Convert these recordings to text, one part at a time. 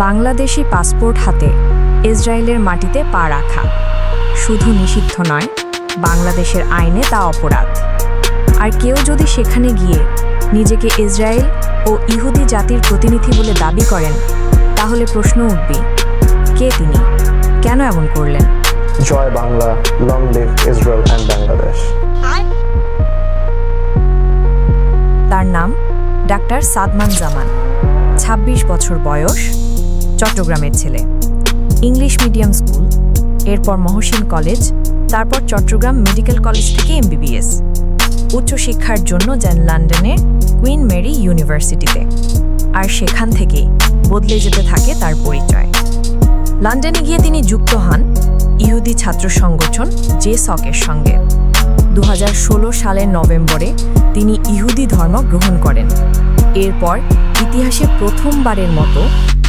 Bangladeshi passport হাতে ইসরায়েলের মাটিতে পা রাখা শুধু নিষিদ্ধ নয়, বাংলাদেশের আইনে তা অপরাধ। আর কেউ যদি সেখানে গিয়ে নিজেকে ইসরায়েল ও ইহুদি জাতির প্রতিনিধি বলে দাবি করেন, তাহলে প্রশ্ন উঠবে, কে তিনি, কেন এমন করলেন? Joy Bangla, long live Israel and Bangladesh. তার নাম ডাক্তার সাদমান জামান, ২৬ বছর বয়স, চট্টগ্রামের ছেলে। ইংলিশ মিডিয়াম স্কুল, এরপর মহসিন কলেজ, তারপর চট্টগ্রাম মেডিকেল কলেজ থেকে MBBS। উচ্চশিক্ষার জন্য যান লন্ডনের কুইন মেরি ইউনিভার্সিটিতে, আর সেখান থেকেই বদলে যেতে থাকে তার পরিচয়। লন্ডনে গিয়ে তিনি যুক্ত হন ইহুদি ছাত্র সংগঠন JSOC-এর সঙ্গে। ২০১৬ সালের নভেম্বরে তিনি ইহুদি ধর্ম গ্রহণ করেন। এরপর ইতিহাসে প্রথমবারের মতো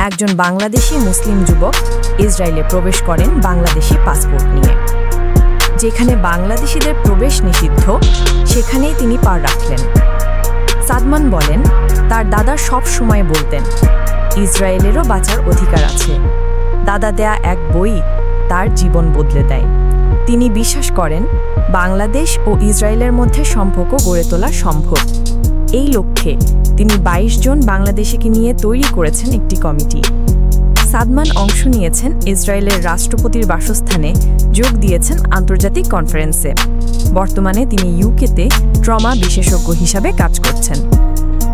একজন বাংলাদেশি মুসলিম যুবক ইসরায়েলে প্রবেশ করেন বাংলাদেশি পাসপোর্ট নিয়ে। যেখানে বাংলাদেশিদের প্রবেশ নিষিদ্ধ, সেখানেই তিনি পা রাখলেন। সাদমান বলেন, তার দাদা সব সময় বলতেন, ইসরায়েলেরও বাঁচার অধিকার আছে। দাদা দেয়া এক বই তার জীবন বদলে দেয়। তিনি বিশ্বাস করেন, বাংলাদেশ ও ইসরায়েলের মধ্যে সম্পর্ক গড়ে তোলা সম্ভব। এই লক্ষ্যে তিনি ২২ জন বাংলাদেশিকে নিয়ে তৈরি করেছেন একটি কমিটি। সাদমান অংশ নিয়েছেন ইসরায়েলের রাষ্ট্রপতির বাসস্থানে, যোগ দিয়েছেন আন্তর্জাতিক কনফারেন্সে। বর্তমানে তিনি ইউকেতে ট্রমা বিশেষজ্ঞ হিসাবে কাজ করছেন।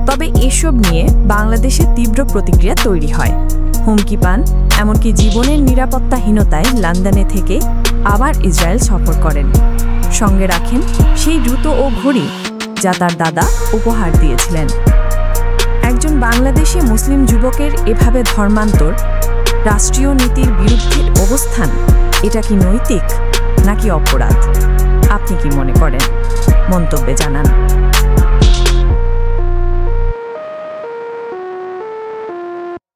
তবে এসব নিয়ে বাংলাদেশে তীব্র প্রতিক্রিয়া তৈরি হয়। হুমকি পান, এমনকি জীবনের নিরাপত্তাহীনতায় লন্ডনে থেকে আবার ইসরায়েল সফর করেন। সঙ্গে রাখেন সেই জুতো ও ঘড়ি যা তার দাদা উপহার দিয়েছিলেন। একজন বাংলাদেশি মুসলিম যুবকের এভাবে ধর্মান্তর, রাষ্ট্রীয় নীতির বিরুদ্ধে অবস্থান, এটা কি নৈতিক নাকি অপরাধ? আপনি কি মনে করেন? মন্তব্যে জানান।